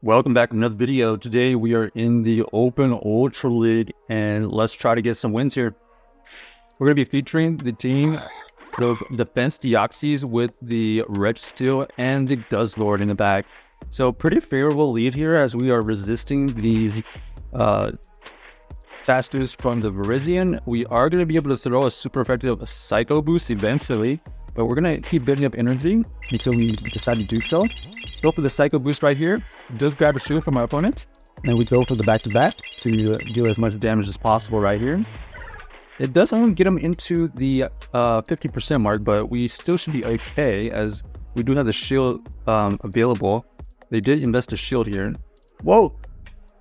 Welcome back to another video. Today we are in the Open Ultra League and let's try to get some wins here. We're going to be featuring the team of Defense Deoxys with the Registeel and the Guzzlord in the back. So pretty favorable lead here as we are resisting these fasters from the Virizion. We are going to be able to throw a super effective Psycho Boost eventually, but we're going to keep building up energy until we decide to do so. Go for the Psycho Boost right here. Does grab a shield from our opponent. And we go for the back-to-back to do as much damage as possible right here. It does only get him into the 50% mark, but we still should be okay as we do have the shield available. They did invest a shield here. Whoa!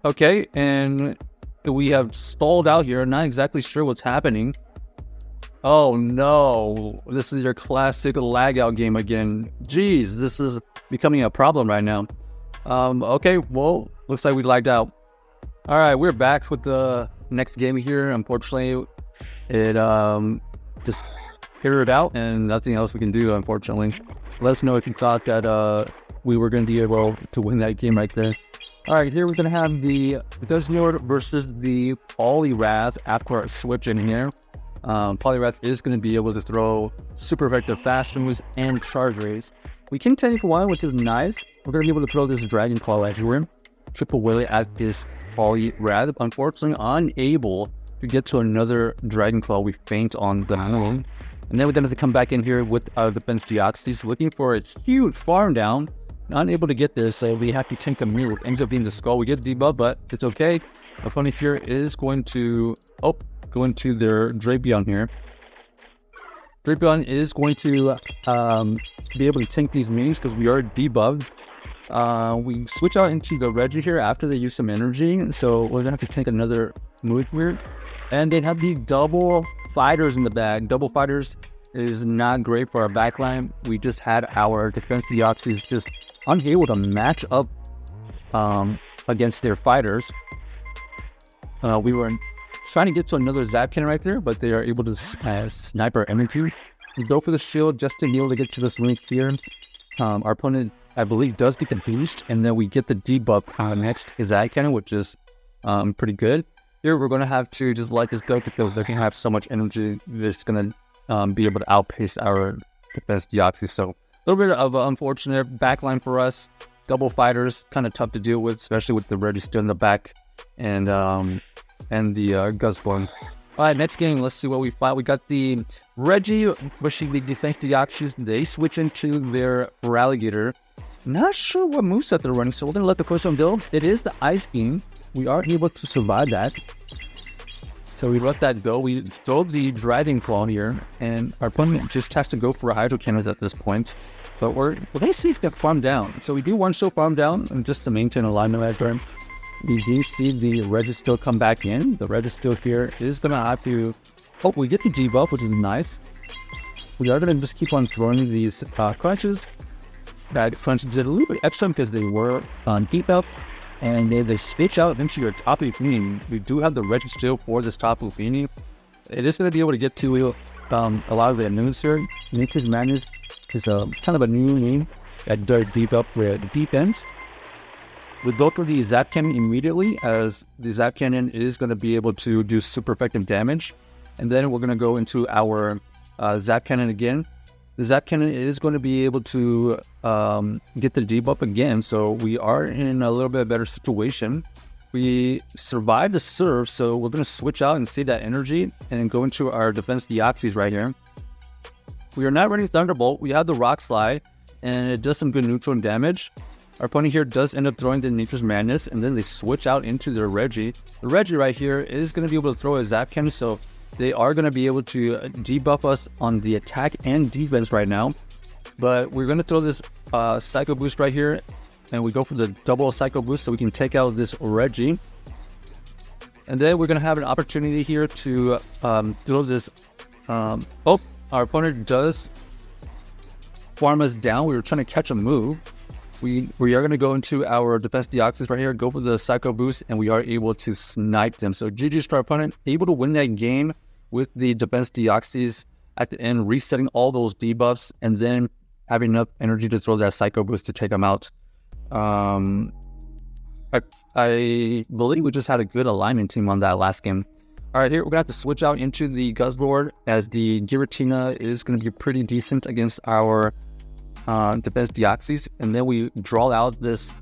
Okay, and we have stalled out here. Not exactly sure what's happening. Oh no, this is your classic lag out game again. Jeez, this is becoming a problem right now. Okay, well, looks like we lagged out. All right, we're back with the next game here. Unfortunately, it just petered out and nothing else we can do, unfortunately. Let us know if you thought that we were going to be able to win that game right there. All right, here we're going to have the Guzzlord versus the Poliwrath after our switch in here. Poliwrath is going to be able to throw super effective fast moves and charge rays. We can take one, which is nice. We're going to be able to throw this Dragon Claw right here. Triple Willy at this Poliwrath. Unfortunately, unable to get to another Dragon Claw. We faint on the moon. And then we're going to have to come back in here with our Defense Deoxys, looking for a huge farm down. Unable to get there, so we have to tank a move. Ends up being the Skull. We get debuff, but it's okay. Our opponent here is going to go into their Drapion here. Drapion is going to be able to tank these minions because we are debuffed. We switch out into the Reggie here after they use some energy, so we're gonna have to tank another move here. And they have the double fighters in the bag. Double fighters is not great for our backline. We just had our Defense Deoxys just unable to match up against their fighters. We were trying to get to another Zap Cannon right there, but they are able to snipe our energy. We go for the shield just to be able to get to this link here. Our opponent, I believe, does get the boost, and then we get the debuff next is Zap Cannon, which is pretty good. Here we're going to have to just let this go because they're going to have so much energy that's going to be able to outpace our Defense Deoxys. So a little bit of an unfortunate backline for us. Double fighters, kind of tough to deal with, especially with the Reggie still in the back and the Guzzlord. All right, next game, let's see what we fight. We got the Reggie pushing the Defense Deoxys. They switch into their Feraligatr. Not sure what moveset they're running, so we're going to let the first one build. It is the Ice Beam. We are able to survive that. So we let that go. We throw the Dragon Claw here, and our opponent just has to go for a Hydro Cannons at this point. But we're going to see if they farm down. So we do one show farm down, and just to maintain alignment at turn. We do see the Registeel come back in. The Registeel here is going to have to... Oh, we get the debuff, which is nice. We are going to just keep on throwing these crunches. That crunch did a little bit extra because they were on debuff. And they switch out into your Tapu Fini. We do have the Registeel for this Tapu Fini. It is going to be able to get to a lot of the noobs here. Nature's Madness is kind of a new name that does debuff for defense. We go for the Zap Cannon immediately, as the Zap Cannon is going to be able to do super effective damage. And then we're going to go into our Zap Cannon again. The Zap Cannon is going to be able to get the debuff again, so we are in a little bit better situation. We survived the serve, so we're going to switch out and save that energy and go into our Defense Deoxys right here. We are not running Thunderbolt. We have the Rock Slide, and it does some good neutral damage. Our opponent here does end up throwing the Nature's Madness, and then they switch out into their Reggie. The Reggie right here is going to be able to throw a Zap Cannon, so they are going to be able to debuff us on the attack and defense right now. But we're going to throw this Psycho Boost right here, and we go for the double Psycho Boost so we can take out this Reggie. And then we're going to have an opportunity here to throw this... our opponent does farm us down. We were trying to catch a move. We are going to go into our Defense Deoxys right here, go for the Psycho Boost, and we are able to snipe them. So GG's to our opponent, able to win that game with the Defense Deoxys at the end, resetting all those debuffs, and then having enough energy to throw that Psycho Boost to take them out. I believe we just had a good alignment team on that last game. All right, here we're going to have to switch out into the Guzzlord, as the Giratina is going to be pretty decent against our defense Deoxys. And then we draw out this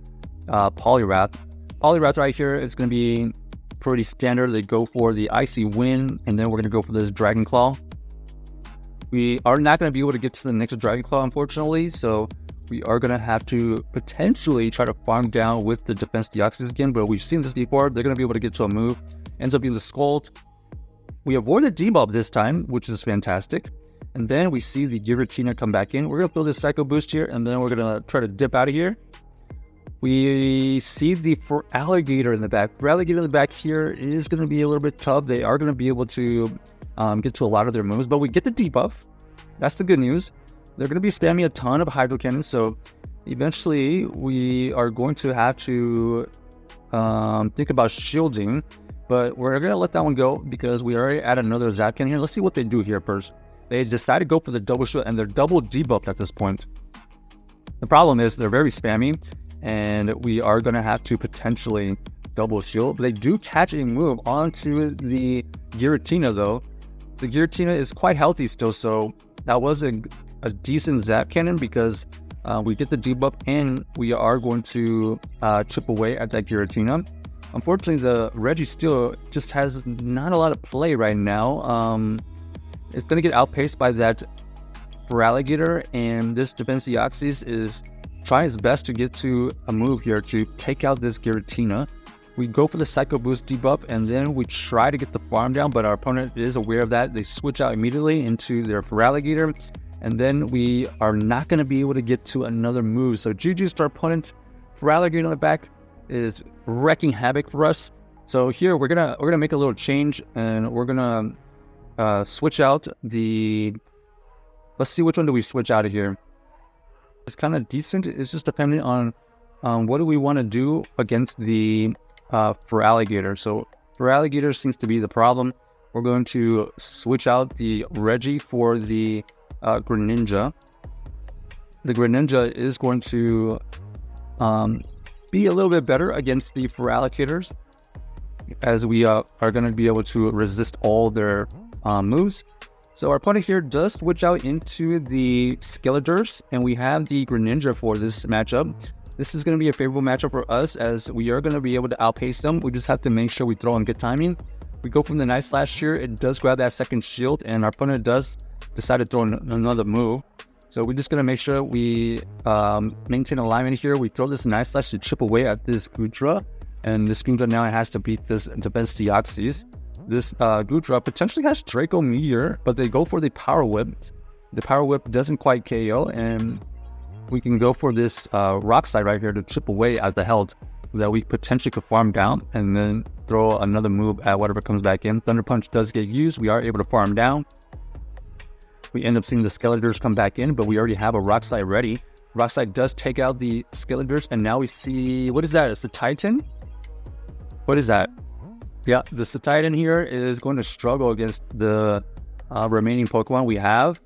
Poliwrath. Poliwrath right here is going to be pretty standard. They go for the Icy Wind, and then we're going to go for this Dragon Claw. We are not going to be able to get to the next Dragon Claw, unfortunately, so we are going to have to potentially try to farm down with the defense Deoxys again, but we've seen this before. They're going to be able to get to a move. Ends up being the Scald. We avoid the debuff this time, which is fantastic. And then we see the Giratina come back in. We're going to throw this Psycho Boost here, and then we're going to try to dip out of here. We see the Feraligatr in the back. Feraligatr in the back here is going to be a little bit tough. They are going to be able to get to a lot of their moves, but we get the debuff. That's the good news. They're going to be spamming a ton of Hydro Cannons, so eventually we are going to have to think about shielding, but we're going to let that one go because we already added another Zap Cannon here. Let's see what they do here first. They decide to go for the double shield, and they're double debuffed at this point. The problem is they're very spammy, and we are going to have to potentially double shield. But they do catch a move onto the Giratina, though. The Giratina is quite healthy still, so that was a decent Zap Cannon because we get the debuff and we are going to chip away at that Giratina. Unfortunately, the Registeel just has not a lot of play right now. It's going to get outpaced by that Feraligatr, and this defense Deoxys is trying its best to get to a move here to take out this Giratina. We go for the Psycho Boost debuff, and then we try to get the farm down, but our opponent is aware of that. They switch out immediately into their Feraligatr, and then we are not going to be able to get to another move. So GG's to our opponent. Feraligatr in the back is wrecking havoc for us. So here we're gonna make a little change, and we're gonna switch out the. Let's see, which one do we switch out of here? It's kind of decent. It's just dependent on what do we want to do against the Feraligatr. So Feraligatr seems to be the problem. We're going to switch out the Regi for the Greninja. The Greninja is going to be a little bit better against the Feraligatrs, as we are going to be able to resist all their moves. So our opponent here does switch out into the Skeletors, and we have the Greninja for this matchup. This is going to be a favorable matchup for us, as we are going to be able to outpace them. We just have to make sure we throw on good timing. We go from the Night Slash here. It does grab that second shield, and our opponent does decide to throw another move. So we're just going to make sure we maintain alignment here. We throw this Night Slash to chip away at this Goodra, and this Goodra now has to beat this defense Deoxys. This Goodra potentially has Draco Meteor, but they go for the Power Whip. The Power Whip doesn't quite KO, and we can go for this Rock Slide right here to chip away at the health that we potentially could farm down, and then throw another move at whatever comes back in. Thunder Punch does get used. We are able to farm down. We end up seeing the Skeletors come back in, but we already have a Rock Slide ready. Rock Slide does take out the Skeletors, and now we see, what is that? It's the Titan? What is that? Yeah, the Titan here is going to struggle against the remaining Pokemon we have.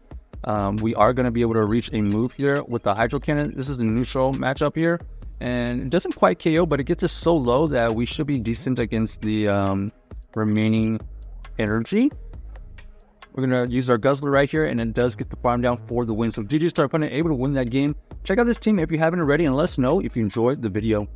We are going to be able to reach a move here with the Hydro Cannon. This is the neutral matchup here, and it doesn't quite KO, but it gets us so low that we should be decent against the remaining energy. We're going to use our Guzzler right here, and it does get the farm down for the win. So GG's to our opponent, able to win that game. Check out this team if you haven't already, and let us know if you enjoyed the video.